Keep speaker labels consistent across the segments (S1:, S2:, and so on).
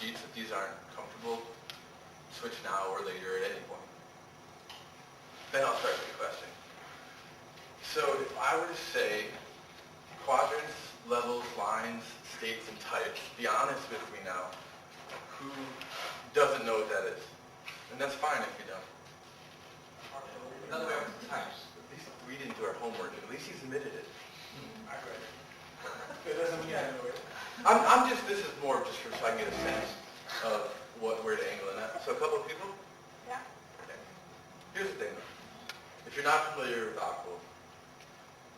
S1: sheets if these aren't comfortable. Switch now or later at any point. Then I'll start with the question. So if I were to say quadrants, levels, lines, states, and types, be honest with me now. Who doesn't know what that is? And that's fine if you don't.
S2: Another way of types.
S1: At least we didn't do our homework. At least he's admitted it.
S2: I read it. It doesn't mean I know it.
S1: This is more just so I can get a sense of where to angle in that. So a couple of people?
S3: Yeah.
S1: Okay. Here's the thing. If you're not familiar with AQUA,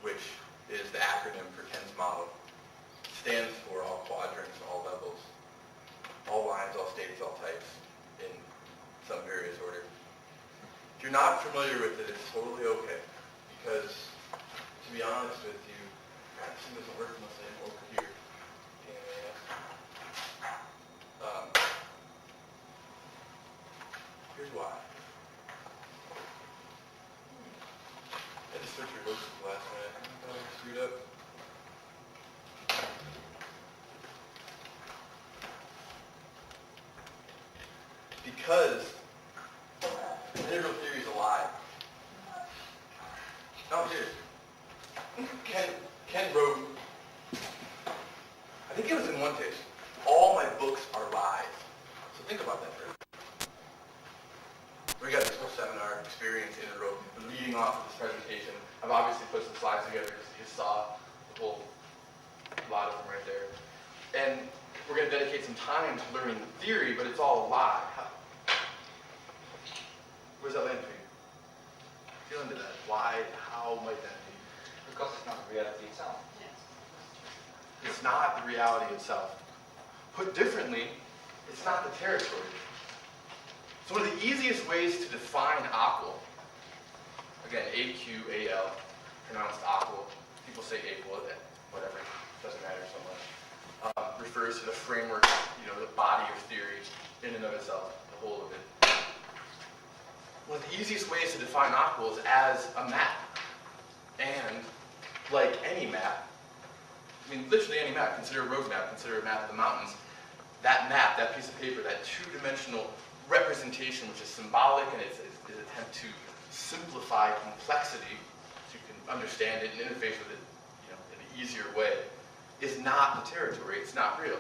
S1: which is the acronym for Ken's model, stands for all quadrants, all levels, all lines, all states, all types, in some various order. If you're not familiar with it, it's totally okay. Because, to be honest with you, this thing doesn't work unless I'm over here. Here's why. I just switched your looks at the last minute. I thought I screwed up. Because integral theory is alive. Now here, Ken wrote, I think it was in one case, all my books are lies. So think about that for a minute. We got this whole seminar experience in a row, leading off of this presentation. I've obviously put some slides together because you saw the whole lot of them right there. And we're going to dedicate some time to learning theory, but it's all a lie. Where's that land for you? Feel into that. Why? How might that be?
S2: Because it's not the reality itself.
S1: It's not the reality itself. Put differently, it's not the territory. So one of the easiest ways to define AQUA, again, A-Q-A-L, pronounced AQUA, people say AQUA, whatever, doesn't matter so much, refers to the framework, the body of theory in and of itself, the whole of it. One of the easiest ways to define AQUA is as a map. And like any map, literally any map, consider a road map, consider a map of the mountains, that map, that piece of paper, that two-dimensional representation, which is symbolic and it's an attempt to simplify complexity so you can understand it and interface with it in an easier way, is not the territory. It's not real.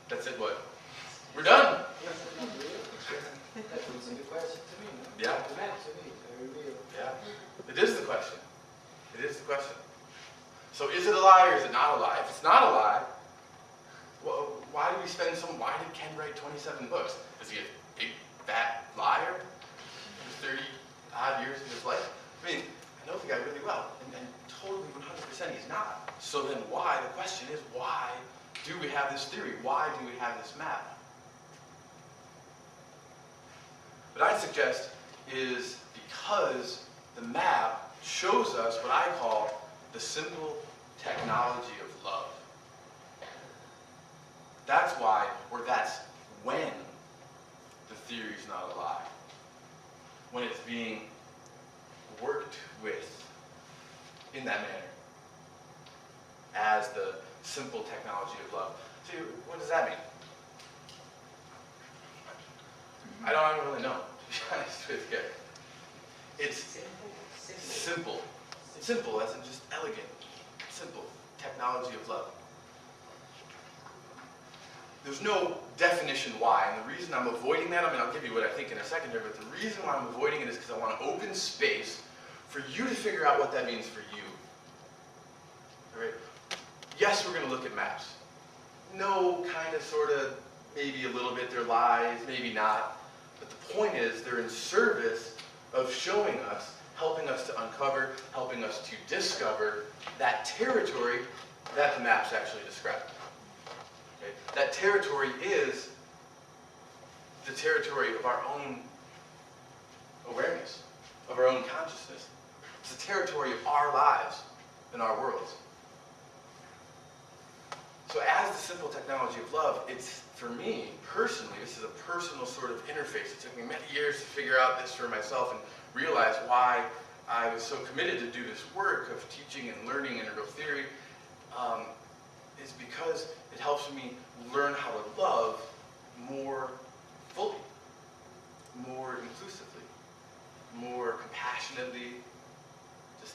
S1: That's it, what? We're done.
S2: That was a good question to me. No?
S1: Yeah.
S2: The map to me, very real.
S1: Yeah. It is the question. It is the question. So is it a lie or is it not a lie? If it's not a lie, well, why did Ken write 27 books? Is he a big, fat liar? 30-odd years of his life? I know the guy really well, and totally 100% he's not. So then why? The question is, why do we have this theory? Why do we have this map? What I'd suggest is because the map shows us what I call the simple technology of love. That's why, or that's when, the theory is not a lie. When it's being worked with in that manner as the simple technology of love. So what does that mean? I don't really know, to be honest with you. It's simple. Simple as in just elegant. Simple. Technology of love. There's no definition why, and the reason I'm avoiding that, I'll give you what I think in a second here, but the reason why I'm avoiding it is because I want to open space for you to figure out what that means for you. All right? Yes, we're going to look at maps. No, kind of, sort of, maybe a little bit they're lies, maybe not. But the point is, they're in service of showing us, helping us to uncover, helping us to discover that territory that the maps actually describe. Okay? That territory is the territory of our own awareness, of our own consciousness. It's the territory of our lives and our worlds. So as the simple technology of love, it's, for me, personally, this is a personal sort of interface. It took me many years to figure out this for myself and realize why I was so committed to do this work of teaching and learning integral theory. is because it helps me learn how to love more fully, more inclusively, more compassionately, just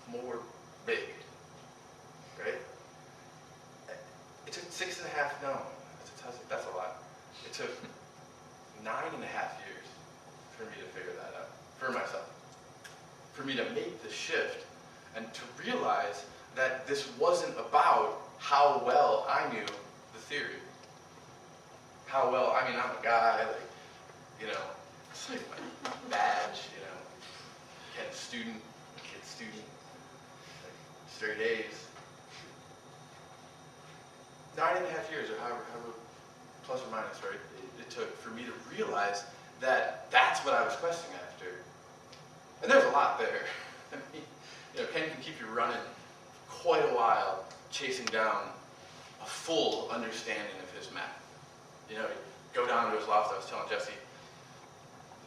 S1: more big, right? It took 6.5, no, that's a lot. It took 9.5 years for me to figure that out, for myself. For me to make the shift and to realize that this wasn't about how well I knew the theory. How well, I mean, I'm a guy, like, you know, it's like my badge, you know, Ken student, kid student, like, straight A's. 9.5 years, or however plus or minus, right, it took for me to realize that that's what I was questing after. And there's a lot there. I mean, you know, Ken can keep you running quite a while chasing down a full understanding of his math. You know, go down to his loft. I was telling Jesse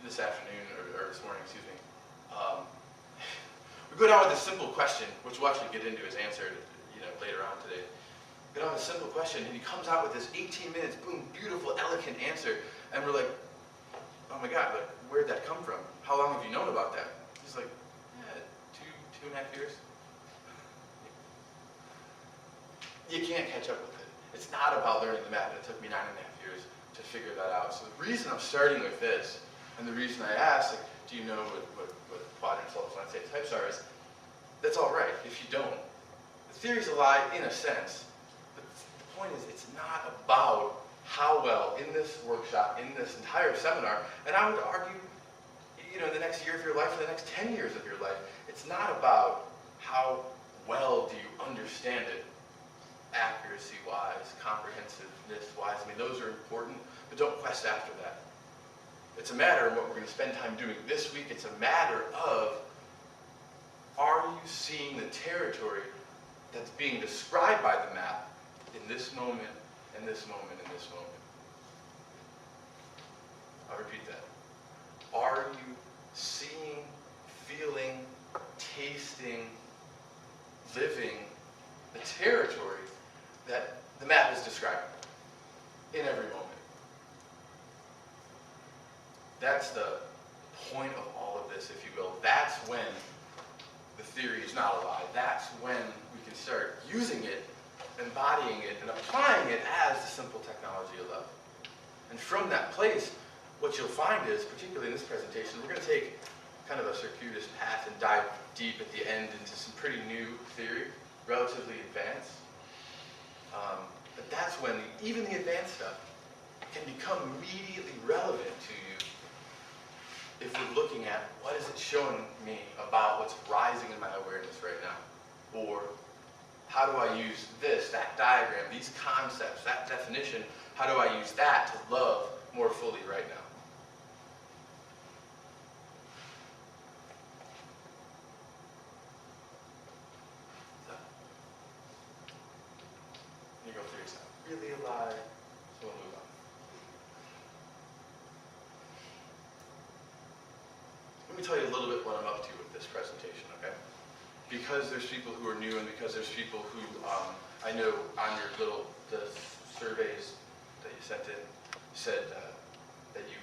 S1: this afternoon, or this morning, excuse me. We go down with a simple question, which we'll actually get into his answer, you know, later on today. We go down with a simple question, and he comes out with this 18 minutes, boom, beautiful, elegant answer, and we're like, oh my God, like, where'd that come from? How long have you known about that? He's like, yeah, 2.5 years. You can't catch up with it. It's not about learning the math. It took me 9.5 years to figure that out. So the reason I'm starting with this, and the reason I asked, like, do you know what quadrants, levels, line state types are, is that's all right if you don't. The theory's a lie in a sense, but the point is it's not about how well in this workshop, in this entire seminar, and I would argue, you know, in the next year of your life, or the next 10 years of your life, it's not about how well do you understand it, accuracy-wise, comprehensiveness-wise. I mean, those are important, but don't quest after that. It's a matter of what we're going to spend time doing this week. It's a matter of, are you seeing the territory that's being described by the map in this moment, in this moment, in this moment? I'll repeat that. Are you seeing, feeling, tasting, living the territory that the map is describing in every moment? That's the point of all of this, if you will. That's when the theory is not a lie. That's when we can start using it, embodying it, and applying it as the simple technology of love. And from that place, what you'll find is, particularly in this presentation, we're going to take kind of a circuitous path and dive deep at the end into some pretty new theory, relatively advanced. But that's when even the advanced stuff can become immediately relevant to you if we're looking at what is it showing me about what's rising in my awareness right now. Or how do I use this, that diagram, these concepts, that definition, how do I use that to love more fully right now? So, you go through yourself. Really alive, so we'll move on. Let me tell you a little bit what I'm up to with this presentation, okay? Because there's people who are new, and because there's people who I know on your the surveys that you sent in said that you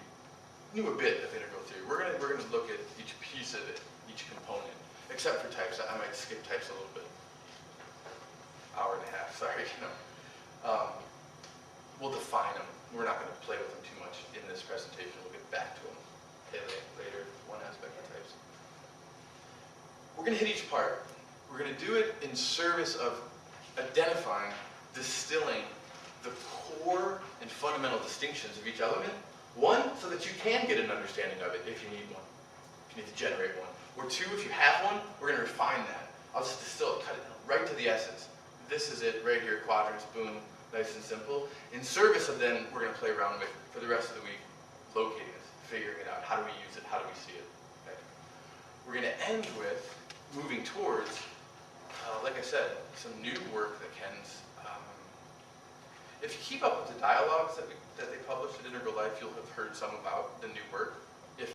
S1: knew a bit of integral theory. We're gonna look at each piece of it, each component, except for types. I might skip types a little bit. Hour and a half, sorry. We'll define them. We're not going to play with them too much in this presentation. We'll get back to them later, one aspect of types. We're going to hit each part. We're going to do it in service of identifying, distilling the core and fundamental distinctions of each element. One, so that you can get an understanding of it if you need one, if you need to generate one. Or two, if you have one, we're going to refine that. I'll just distill it, cut it down, right to the essence. This is it right here, quadrants, boom, nice and simple. In service of then, we're going to play around with, for the rest of the week, locating it, figuring it out. How do we use it? How do we see it? Okay. We're going to end with moving towards, like I said, some new work that Ken's. If you keep up with the dialogues that they published at Integral Life, you'll have heard some about the new work.